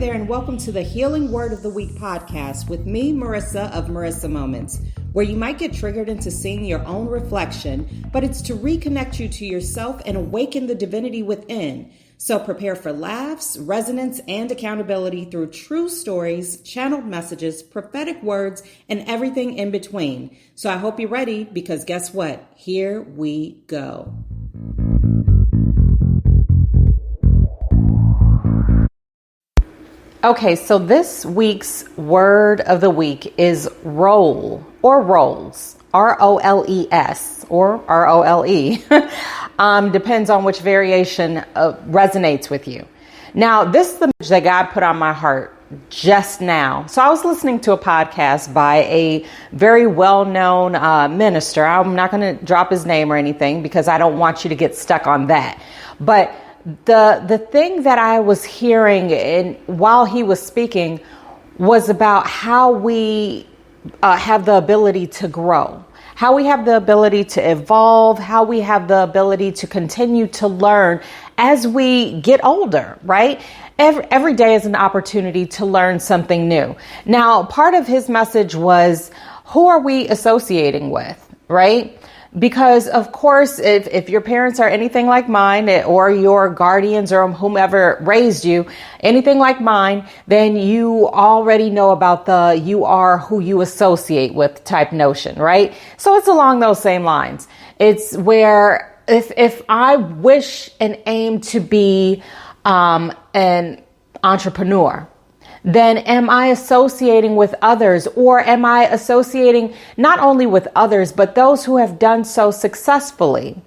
there, and welcome to the Healing Word of the Week podcast with me, Marisa of Marisa Moments, where you might get triggered into seeing your own reflection, but it's to reconnect you to yourself and awaken the divinity within. So prepare for laughs, resonance, and accountability through true stories, channeled messages, prophetic words, and everything in between. So I hope you're ready, because guess what? Here we go. Okay, so this week's word of the week is roll or rolls, R-O-L-E-S or R-O-L-E. Depends on which variation resonates with you. Now, this is the message that God put on my heart just now. So I was listening to a podcast by a very well-known minister. I'm not going to drop his name or anything because I don't want you to get stuck on that. But the thing that I was hearing while he was speaking was about how we have the ability to grow, how we have the ability to evolve, how we have the ability to continue to learn as we get older, right? Every day is an opportunity to learn something new. Now, part of his message was, who are we associating with, right? Because, of course, if your parents are anything like mine, or your guardians or whomever raised you, anything like mine, then you already know about the you are who you associate with type notion, right? So it's along those same lines. It's where if I wish and aim to be an entrepreneur, then am I associating with others, or am I associating not only with others, but those who have done so successfully?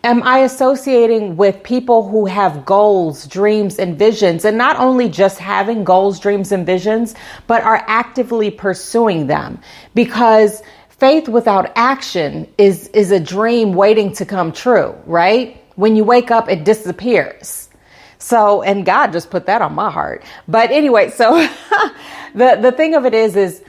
Am I associating with people who have goals, dreams, and visions, and not only just having goals, dreams, and visions, but are actively pursuing them? Because faith without action is a dream waiting to come true, right? When you wake up, it disappears. So, and God just put that on my heart. But anyway, so the thing of it is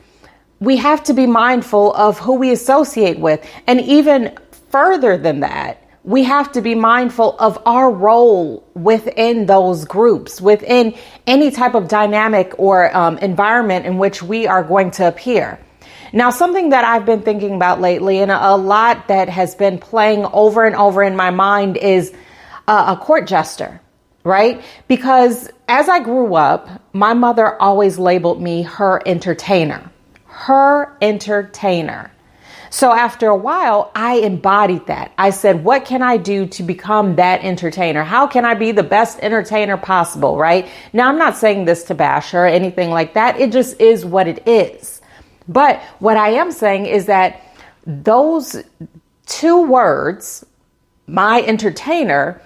we have to be mindful of who we associate with. And even further than that, we have to be mindful of our role within those groups, within any type of dynamic or environment in which we are going to appear. Now, something that I've been thinking about lately, and a lot that has been playing over and over in my mind, is a court jester. Right? Because as I grew up, my mother always labeled me her entertainer. Her entertainer. So after a while, I embodied that. I said, what can I do to become that entertainer? How can I be the best entertainer possible? Right? Now, I'm not saying this to bash her or anything like that. It just is what it is. But what I am saying is that those two words, my entertainer,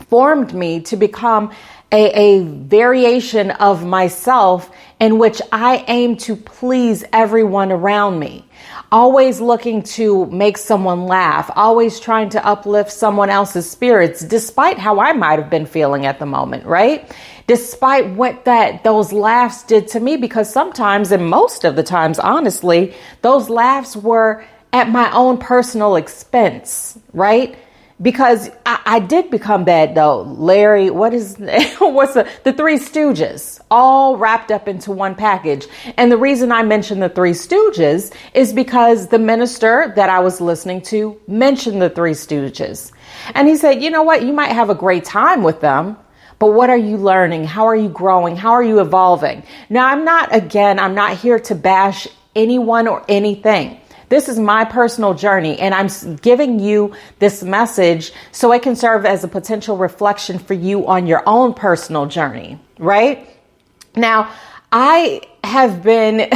formed me to become a variation of myself in which I aim to please everyone around me. Always looking to make someone laugh, always trying to uplift someone else's spirits, despite how I might have been feeling at the moment, right? Despite what those laughs did to me, because sometimes, and most of the times, honestly, those laughs were at my own personal expense, right? Because I did become that, though. Larry, what's the Three Stooges, all wrapped up into one package. And the reason I mentioned the Three Stooges is because the minister that I was listening to mentioned the Three Stooges. And he said, you know what, you might have a great time with them, but what are you learning? How are you growing? How are you evolving? Now, I'm not here to bash anyone or anything. This is my personal journey, and I'm giving you this message so it can serve as a potential reflection for you on your own personal journey, right? Now, I have been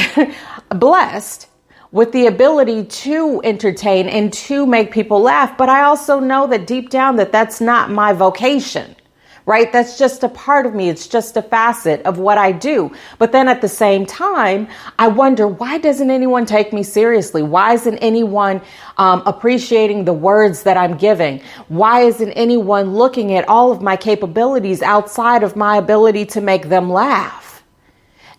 blessed with the ability to entertain and to make people laugh, but I also know that deep down that that's not my vocation. Right? That's just a part of me. It's just a facet of what I do. But then at the same time, I wonder, why doesn't anyone take me seriously? Why isn't anyone appreciating the words that I'm giving? Why isn't anyone looking at all of my capabilities outside of my ability to make them laugh?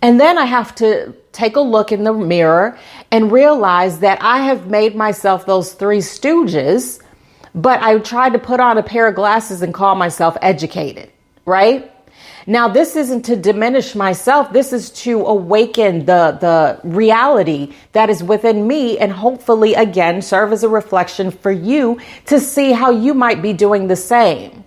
And then I have to take a look in the mirror and realize that I have made myself those Three Stooges, but I tried to put on a pair of glasses and call myself educated, right? Now, this isn't to diminish myself. This is to awaken the reality that is within me and hopefully, again, serve as a reflection for you to see how you might be doing the same.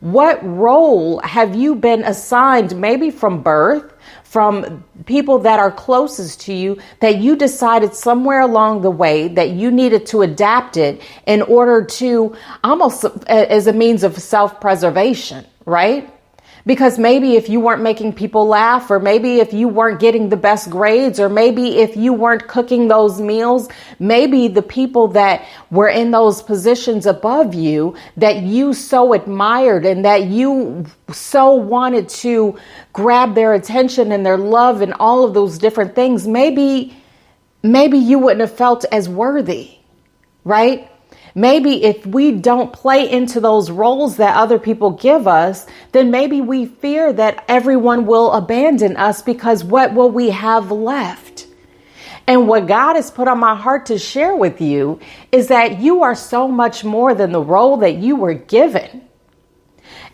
What role have you been assigned, maybe from birth, from people that are closest to you, that you decided somewhere along the way that you needed to adapt it in order to almost as a means of self-preservation, right? Because maybe if you weren't making people laugh, or maybe if you weren't getting the best grades, or maybe if you weren't cooking those meals, maybe the people that were in those positions above you that you so admired and that you so wanted to grab their attention and their love and all of those different things, maybe you wouldn't have felt as worthy, right? Maybe if we don't play into those roles that other people give us, then maybe we fear that everyone will abandon us, because what will we have left? And what God has put on my heart to share with you is that you are so much more than the role that you were given.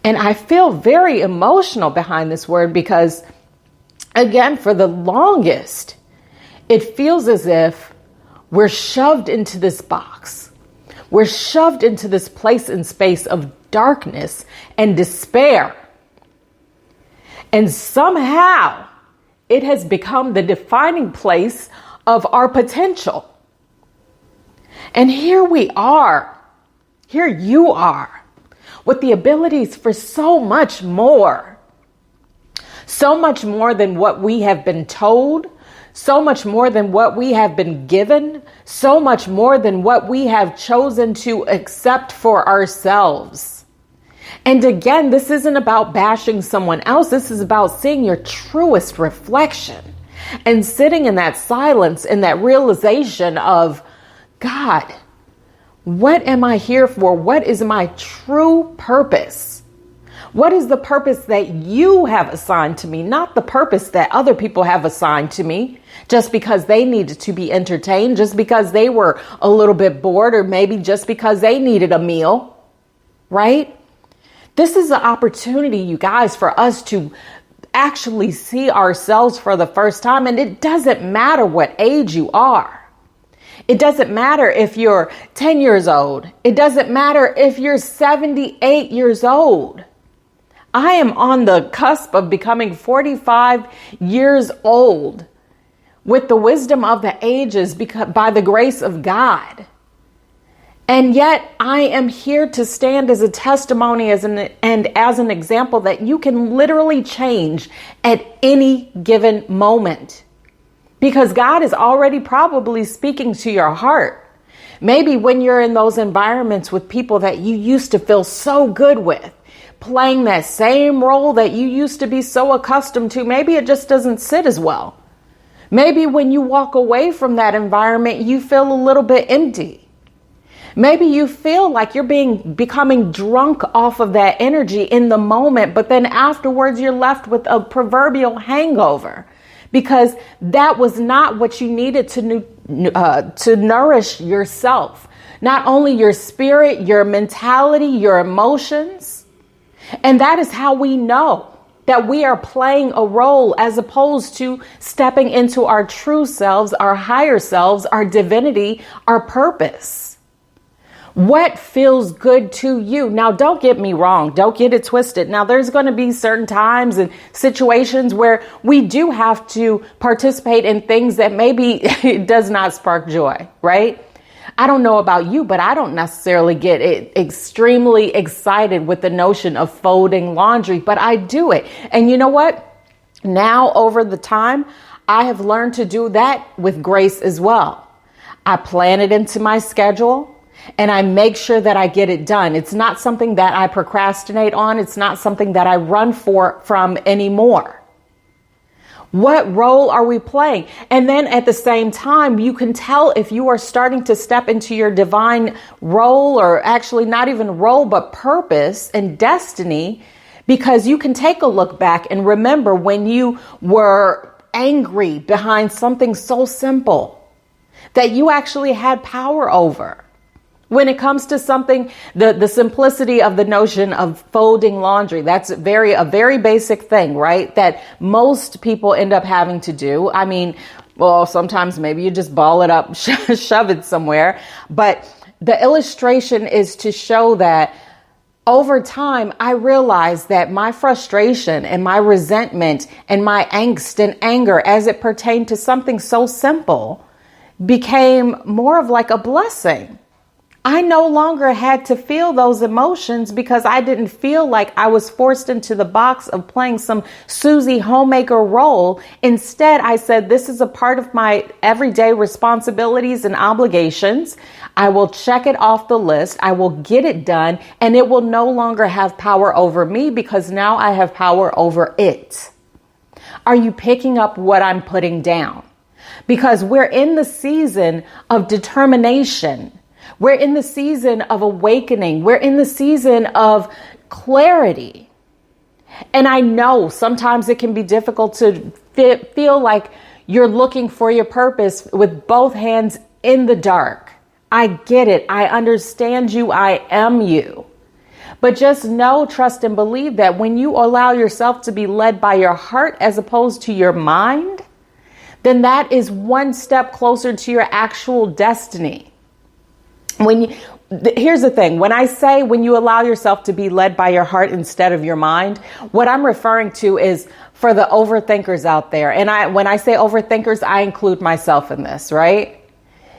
And I feel very emotional behind this word because, again, for the longest, it feels as if we're shoved into this box. We're shoved into this place and space of darkness and despair. And somehow it has become the defining place of our potential. And here we are. Here you are with the abilities for so much more. So much more than what we have been told. So much more than what we have been given, so much more than what we have chosen to accept for ourselves. And again, this isn't about bashing someone else. This is about seeing your truest reflection and sitting in that silence and that realization of, God, what am I here for? What is my true purpose? What is the purpose that you have assigned to me, not the purpose that other people have assigned to me, just because they needed to be entertained, just because they were a little bit bored, or maybe just because they needed a meal, right? This is an opportunity, you guys, for us to actually see ourselves for the first time. And it doesn't matter what age you are. It doesn't matter if you're 10 years old. It doesn't matter if you're 78 years old. I am on the cusp of becoming 45 years old with the wisdom of the ages by the grace of God. And yet I am here to stand as a testimony and as an example that you can literally change at any given moment. Because God is already probably speaking to your heart. Maybe when you're in those environments with people that you used to feel so good with, playing that same role that you used to be so accustomed to, maybe it just doesn't sit as well. Maybe when you walk away from that environment, you feel a little bit empty. Maybe you feel like you're becoming drunk off of that energy in the moment, but then afterwards you're left with a proverbial hangover because that was not what you needed to nourish yourself. Not only your spirit, your mentality, your emotions. And that is how we know that we are playing a role as opposed to stepping into our true selves, our higher selves, our divinity, our purpose. What feels good to you? Now, don't get me wrong. Don't get it twisted. Now, there's going to be certain times and situations where we do have to participate in things that maybe it does not spark joy, right? I don't know about you, but I don't necessarily get extremely excited with the notion of folding laundry, but I do it. And you know what? Now, over the time, I have learned to do that with grace as well. I plan it into my schedule and I make sure that I get it done. It's not something that I procrastinate on. It's not something that I run from anymore. What role are we playing? And then at the same time, you can tell if you are starting to step into your divine role, or actually not even role, but purpose and destiny, because you can take a look back and remember when you were angry behind something so simple that you actually had power over. When it comes to something, the simplicity of the notion of folding laundry, that's a very basic thing, right? That most people end up having to do. I mean, well, sometimes maybe you just ball it up, shove it somewhere. But the illustration is to show that over time, I realized that my frustration and my resentment and my angst and anger as it pertained to something so simple became more of like a blessing. I no longer had to feel those emotions because I didn't feel like I was forced into the box of playing some Susie homemaker role. Instead, I said, this is a part of my everyday responsibilities and obligations. I will check it off the list. I will get it done, and it will no longer have power over me because now I have power over it. Are you picking up what I'm putting down? Because we're in the season of determination. We're in the season of awakening. We're in the season of clarity. And I know sometimes it can be difficult to feel like you're looking for your purpose with both hands in the dark. I get it. I understand you. I am you. But just know, trust, and believe that when you allow yourself to be led by your heart as opposed to your mind, then that is one step closer to your actual destiny. Here's the thing. When I say when you allow yourself to be led by your heart instead of your mind, what I'm referring to is for the overthinkers out there. And when I say overthinkers, I include myself in this, right?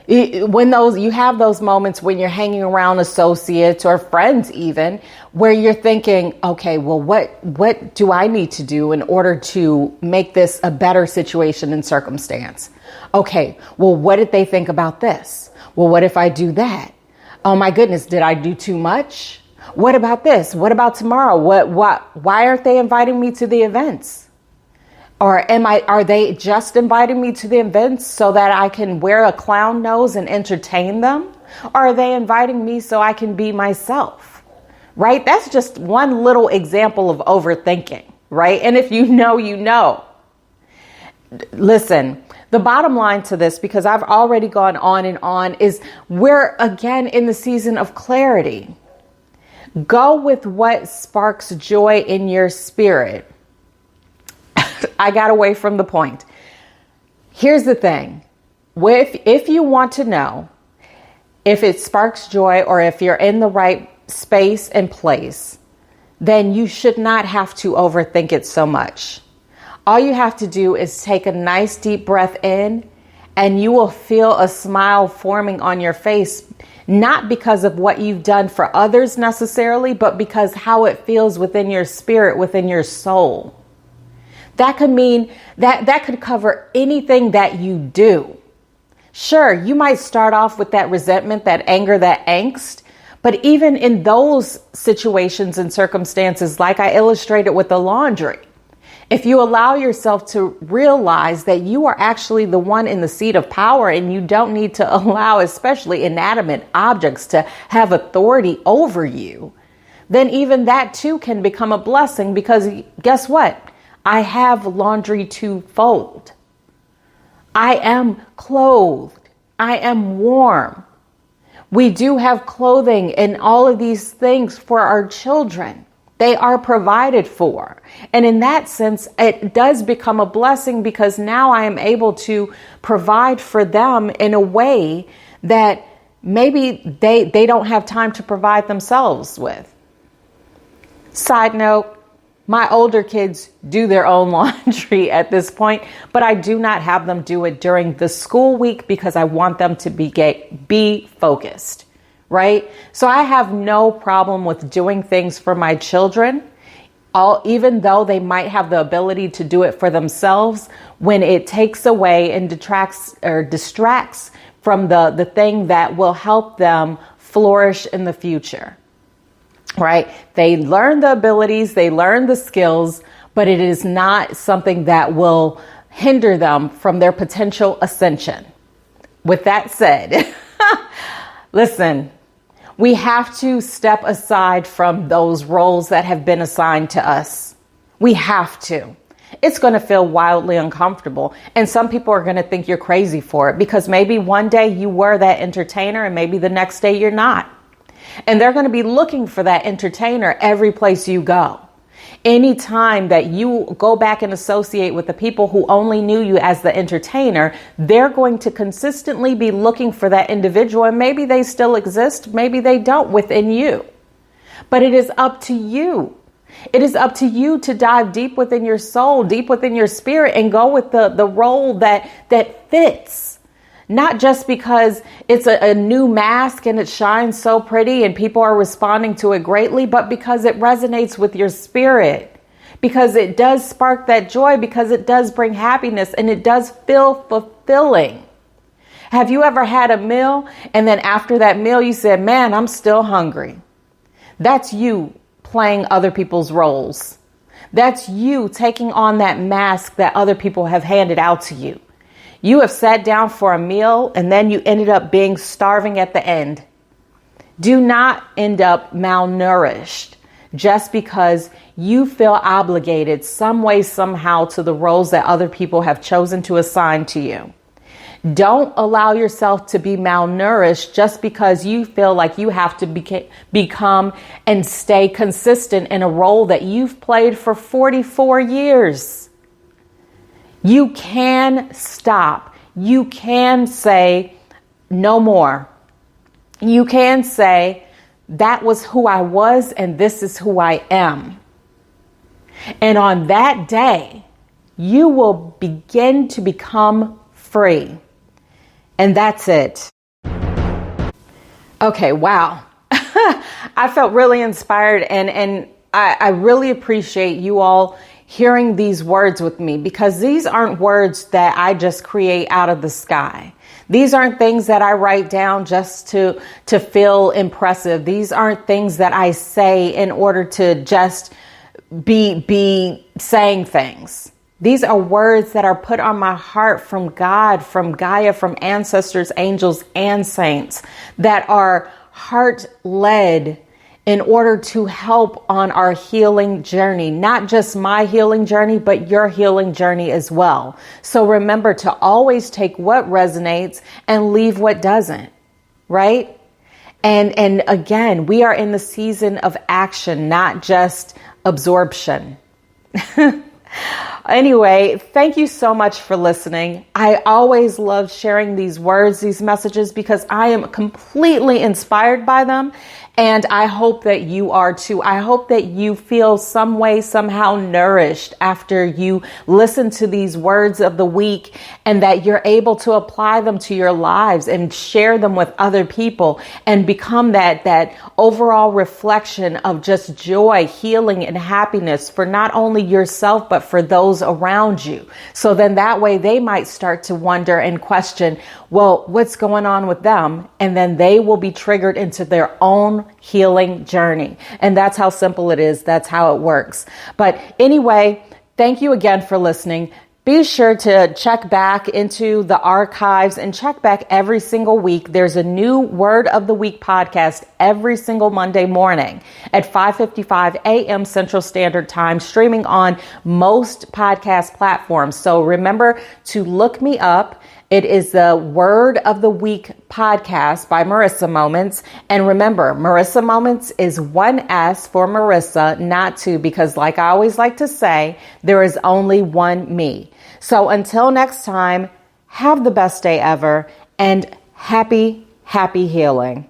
When you have those moments when you're hanging around associates or friends even, where you're thinking, okay, well, what do I need to do in order to make this a better situation and circumstance? Okay, well, what did they think about this? Well, what if I do that? Oh my goodness, did I do too much? What about this? What about tomorrow? Why aren't they inviting me to the events? Or are they just inviting me to the events so that I can wear a clown nose and entertain them? Or are they inviting me so I can be myself? Right? That's just one little example of overthinking, right? And if you know, you know. Listen, the bottom line to this, because I've already gone on and on, is we're again in the season of clarity. Go with what sparks joy in your spirit. I got away from the point. Here's the thing. If you want to know if it sparks joy or if you're in the right space and place, then you should not have to overthink it so much. All you have to do is take a nice deep breath in and you will feel a smile forming on your face, not because of what you've done for others necessarily, but because how it feels within your spirit, within your soul. That could mean that could cover anything that you do. Sure, you might start off with that resentment, that anger, that angst, but even in those situations and circumstances, like I illustrated with the laundry, if you allow yourself to realize that you are actually the one in the seat of power and you don't need to allow especially inanimate objects to have authority over you, then even that too can become a blessing because guess what? I have laundry to fold. I am clothed. I am warm. We do have clothing and all of these things for our children. They are provided for. And in that sense, it does become a blessing because now I am able to provide for them in a way that maybe they don't have time to provide themselves with. Side note, my older kids do their own laundry at this point, but I do not have them do it during the school week because I want them to be focused, right? So I have no problem with doing things for my children, even though they might have the ability to do it for themselves when it takes away and detracts or distracts from the thing that will help them flourish in the future. Right? They learn the abilities, they learn the skills, but it is not something that will hinder them from their potential ascension. With that said, listen, we have to step aside from those roles that have been assigned to us. We have to. It's going to feel wildly uncomfortable. And some people are going to think you're crazy for it, because maybe one day you were that entertainer and maybe the next day you're not. And they're going to be looking for that entertainer every place you go. Anytime that you go back and associate with the people who only knew you as the entertainer, they're going to consistently be looking for that individual. And maybe they still exist, maybe they don't within you. But it is up to you. It is up to you to dive deep within your soul, deep within your spirit, and go with the role that fits. Not just because it's a new mask and it shines so pretty and people are responding to it greatly, but because it resonates with your spirit, because it does spark that joy, because it does bring happiness, and it does feel fulfilling. Have you ever had a meal and then after that meal you said, man, I'm still hungry? That's you playing other people's roles. That's you taking on that mask that other people have handed out to you. You have sat down for a meal and then you ended up being starving at the end. Do not end up malnourished just because you feel obligated some way, somehow to the roles that other people have chosen to assign to you. Don't allow yourself to be malnourished just because you feel like you have to become and stay consistent in a role that you've played for 44 years. You can stop. You can say no more. You can say that was who I was and this is who I am. And on that day, you will begin to become free. And that's it. Okay, wow. I felt really inspired and I really appreciate you all hearing these words with me, because these aren't words that I just create out of the sky. These aren't things that I write down just to feel impressive. These aren't things that I say in order to just be saying things. These are words that are put on my heart from God, from Gaia, from ancestors, angels, and saints that are heart-led in order to help on our healing journey. Not just my healing journey, but your healing journey as well. So remember to always take what resonates and leave what doesn't, right? And again, we are in the season of action, not just absorption. Anyway, thank you so much for listening. I always love sharing these words, these messages, because I am completely inspired by them. And I hope that you are too. I hope that you feel some way, somehow nourished after you listen to these words of the week, and that you're able to apply them to your lives and share them with other people and become that overall reflection of just joy, healing, and happiness for not only yourself, but for those around you. So then that way they might start to wonder and question, well, what's going on with them? And then they will be triggered into their own healing journey. And that's how simple it is. That's how it works. But anyway, thank you again for listening. Be sure to check back into the archives and check back every single week. There's a new Word of the Week podcast every single Monday morning at 5:55 a.m. Central Standard Time, streaming on most podcast platforms. So remember to look me up. It is the Word of the Week podcast by Marisa Moments. And remember, Marisa Moments is one S for Marisa, not two, because like I always like to say, there is only one me. So until next time, have the best day ever and happy healing.